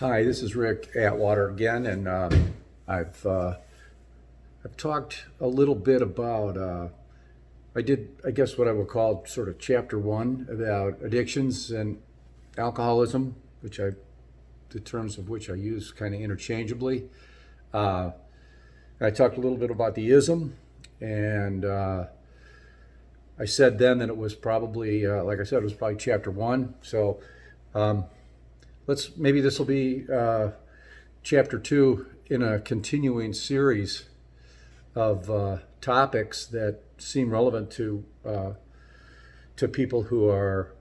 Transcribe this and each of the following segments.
Hi, this is Rick Atwater again, and I've talked a little bit about I guess what I would call sort of chapter one about addictions and alcoholism, the terms of which I use kind of interchangeably. Uh, I talked a little bit about the ism, and I said then that it was probably, like I said, it was probably chapter one. So um, maybe this will be chapter two in a continuing series of topics that seem relevant to people who are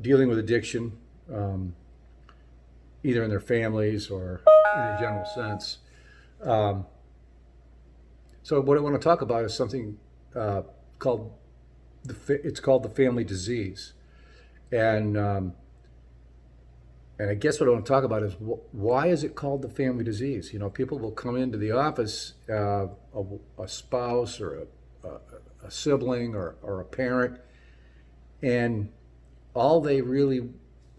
dealing with addiction, either in their families or in a general sense. Um, so what I want to talk about is something called it's called the family disease, and and I guess what I want to talk about is why is it called the family disease? You know, people will come into the office, a spouse or a sibling or a parent, and all they really,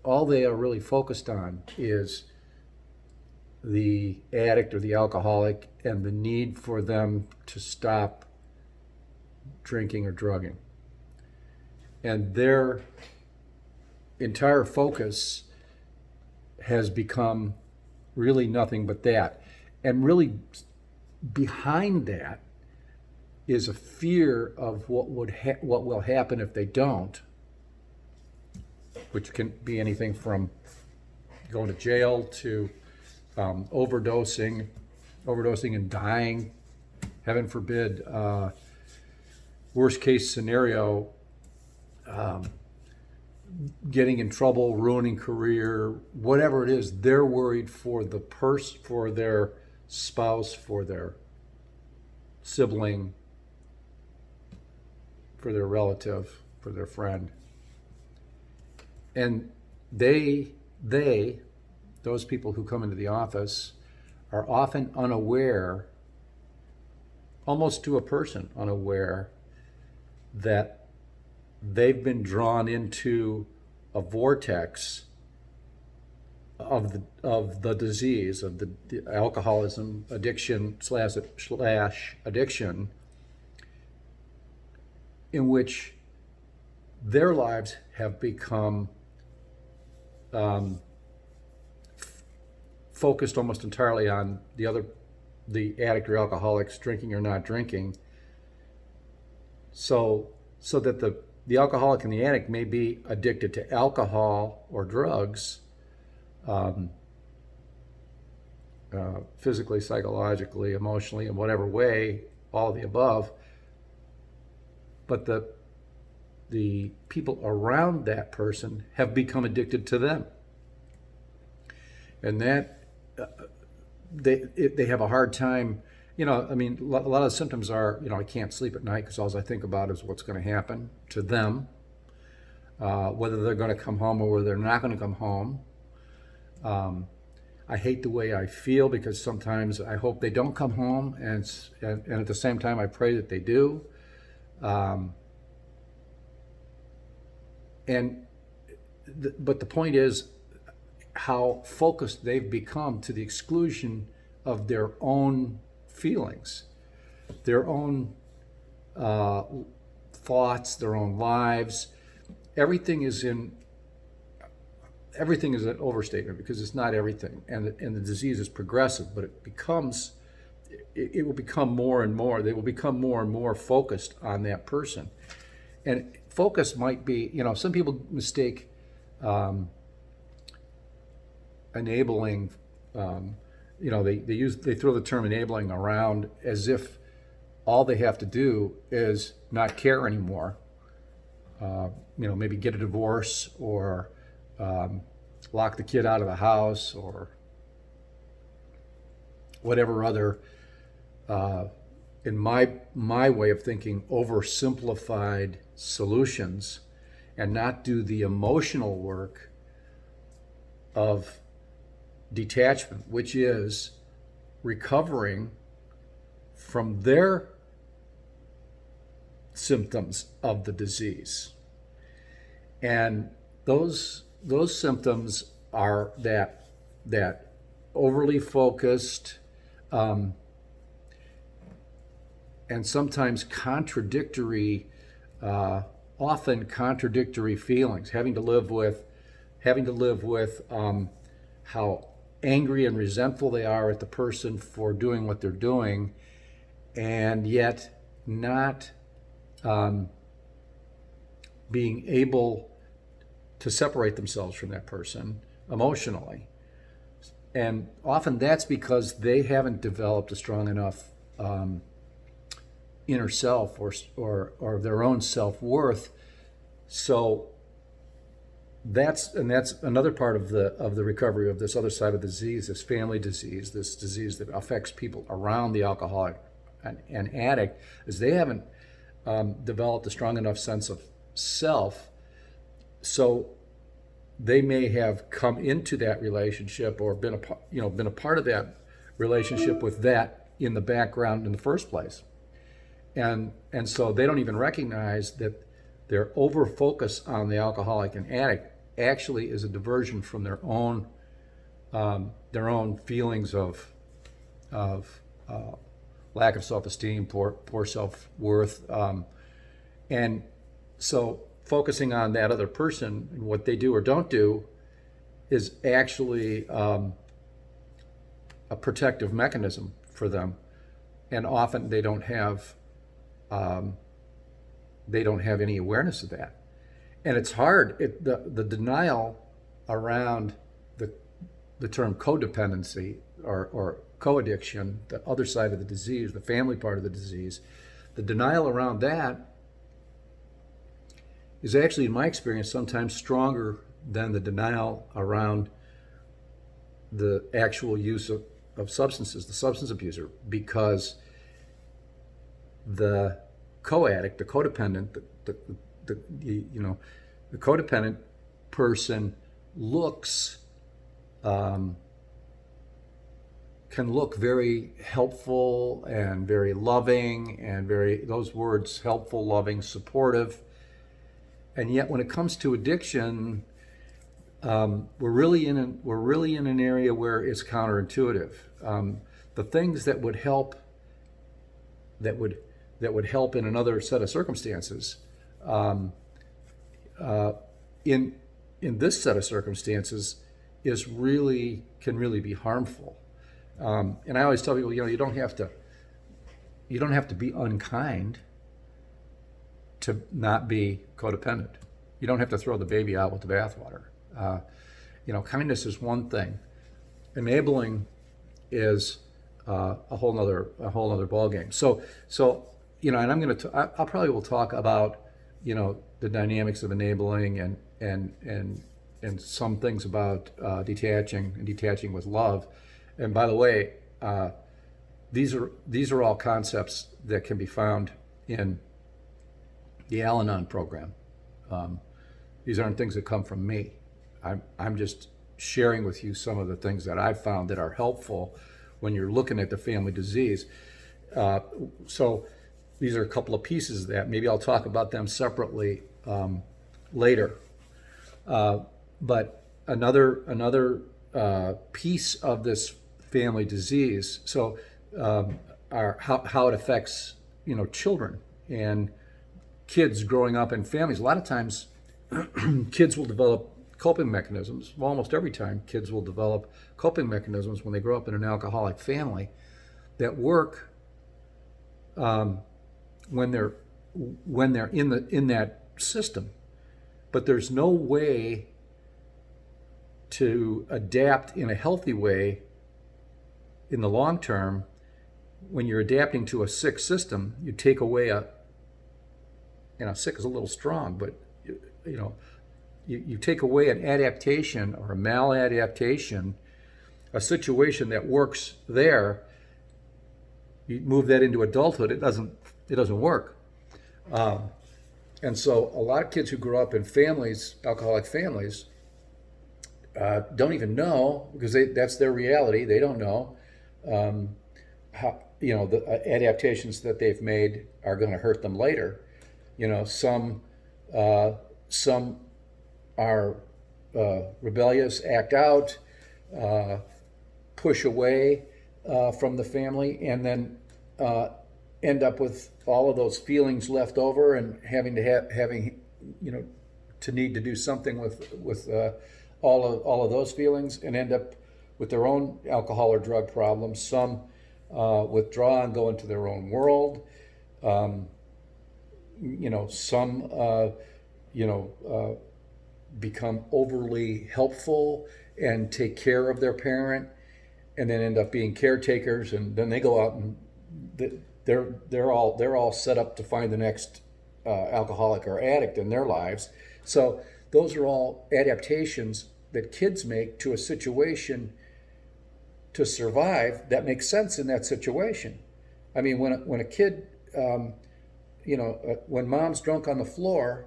all they are really focused on is the addict or the alcoholic and the need for them to stop drinking or drugging. And their entire focus has become really nothing but that. And really behind that is a fear of what will happen if they don't, which can be anything from going to jail to overdosing and dying. Heaven forbid. Worst case scenario, getting in trouble, ruining career, whatever it is, they're worried for for their spouse, for their sibling, for their relative, for their friend. And those people who come into the office are often unaware, almost to a person, unaware that they've been drawn into a vortex of the disease of the alcoholism, addiction slash addiction, in which their lives have become focused almost entirely on the addict or alcoholics drinking or not drinking, so that the alcoholic and the addict may be addicted to alcohol or drugs, physically, psychologically, emotionally, in whatever way, all of the above. But the people around that person have become addicted to them, and that they have a hard time. You know, I mean, a lot of the symptoms are, you know, I can't sleep at night because all I think about is what's going to happen to them, whether they're going to come home or whether they're not going to come home. I hate the way I feel because sometimes I hope they don't come home, and at the same time I pray that they do. But the point is how focused they've become to the exclusion of their own feelings, their own thoughts, their own lives. Everything is an overstatement because it's not everything, and the disease is progressive, but it will become more and more. They will become more and more focused on that person, and focus might be, you know, some people mistake enabling. You know, they throw the term enabling around as if all they have to do is not care anymore. You know, maybe get a divorce or lock the kid out of the house or whatever other, in my way of thinking, oversimplified solutions, and not do the emotional work of detachment, which is recovering from their symptoms of the disease. And those symptoms are that that overly focused, um, and sometimes contradictory, often contradictory feelings, having to live with how angry and resentful they are at the person for doing what they're doing, and yet not um, being able to separate themselves from that person emotionally. And often that's because they haven't developed a strong enough inner self, or their own self-worth. So that's another part of the recovery of this other side of the disease, this family disease, this disease that affects people around the alcoholic and addict, is they haven't developed a strong enough sense of self. So they may have come into that relationship or been a part of that relationship with that in the background in the first place, and so they don't even recognize that their over focus on the alcoholic and addict actually is a diversion from their own feelings of lack of self-esteem, poor self-worth, and so focusing on that other person and what they do or don't do is actually a protective mechanism for them, and often they don't have any awareness of that. And it's hard. The denial around the term codependency or co-addiction, the other side of the disease, the family part of the disease, the denial around that is actually, in my experience, sometimes stronger than the denial around the actual use of substances, the substance abuser, because the co-addict, the codependent, the codependent person can look very helpful and very loving and those words, helpful, loving, supportive. And yet when it comes to addiction, we're really in an area where it's counterintuitive. The things that would help in another set of circumstances, in this set of circumstances, can really be harmful. And I always tell people, you don't have to be unkind to not be codependent. You don't have to throw the baby out with the bathwater. Kindness is one thing. Enabling is a whole other ballgame. So and I'll probably will talk about the dynamics of enabling and some things about detaching with love. And by the way, these are all concepts that can be found in the Al-Anon program. These aren't things that come from me. I'm just sharing with you some of the things that I've found that are helpful when you're looking at the family disease. So these are a couple of pieces of that. Maybe I'll talk about them separately later. But another piece of this family disease, so how it affects children and kids growing up in families. A lot of times kids will develop coping mechanisms. Well, almost every time kids will develop coping mechanisms when they grow up in an alcoholic family that work when they're in that system. But there's no way to adapt in a healthy way in the long term. When you're adapting to a sick system, you take away sick is a little strong, but you take away an adaptation or a maladaptation, a situation that works there, you move that into adulthood, it doesn't work. And so a lot of kids who grow up in families, alcoholic families, don't even know, because that's their reality. They don't know how the adaptations that they've made are going to hurt them later. Some are rebellious, act out, push away from the family, and then end up with all of those feelings left over, and having to need to do something with all of those feelings, and end up with their own alcohol or drug problems. Some withdraw and go into their own world. Some become overly helpful and take care of their parent, and then end up being caretakers, and then they go out and they're all set up to find the next alcoholic or addict in their lives. So those are all adaptations that kids make to a situation to survive that makes sense in that situation. I mean, when a kid, when mom's drunk on the floor,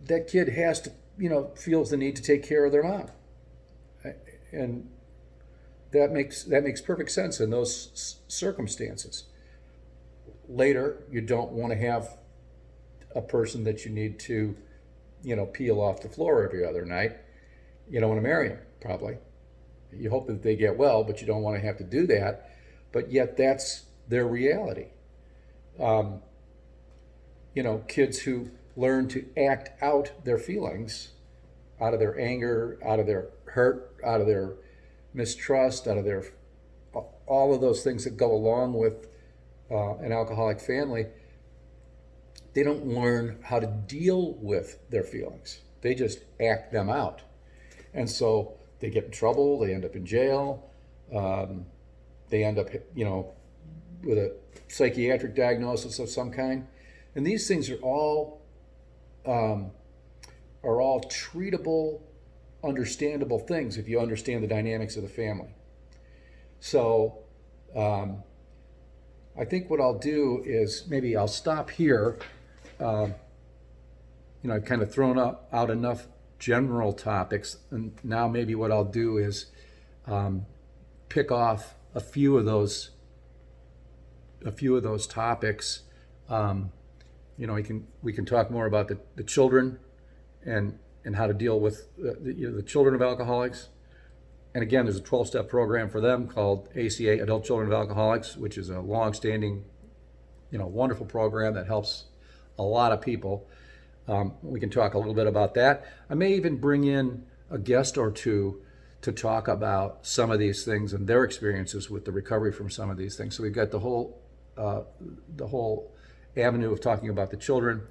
that kid has to, feels the need to take care of their mom, and that makes perfect sense in those circumstances. Later, you don't want to have a person that you need to, peel off the floor every other night. You don't want to marry them, probably. You hope that they get well, but you don't want to have to do that. But yet that's their reality. Kids who learn to act out their feelings, out of their anger, out of their hurt, out of their mistrust, out of their all of those things that go along with an alcoholic family, they don't learn how to deal with their feelings. They just act them out. And so they get in trouble, they end up in jail, they end up, with a psychiatric diagnosis of some kind. And these things are all treatable, understandable things if you understand the dynamics of the family. So I think what I'll do is maybe I'll stop here. I've kind of thrown out enough general topics, and now maybe what I'll do is pick off a few of those topics. We can talk more about the children and how to deal with the children of alcoholics. And again, there's a 12-step program for them called ACA, Adult Children of Alcoholics, which is a long-standing, wonderful program that helps a lot of people. We can talk a little bit about that. I may even bring in a guest or two to talk about some of these things and their experiences with the recovery from some of these things. So we've got the whole avenue of talking about the children.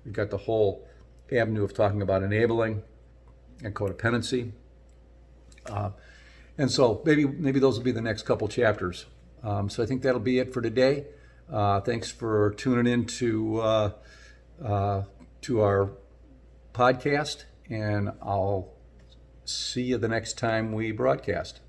We've got the whole avenue of talking about enabling and codependency. And so maybe those will be the next couple chapters. So I think that'll be it for today. Thanks for tuning in to our podcast, and I'll see you the next time we broadcast.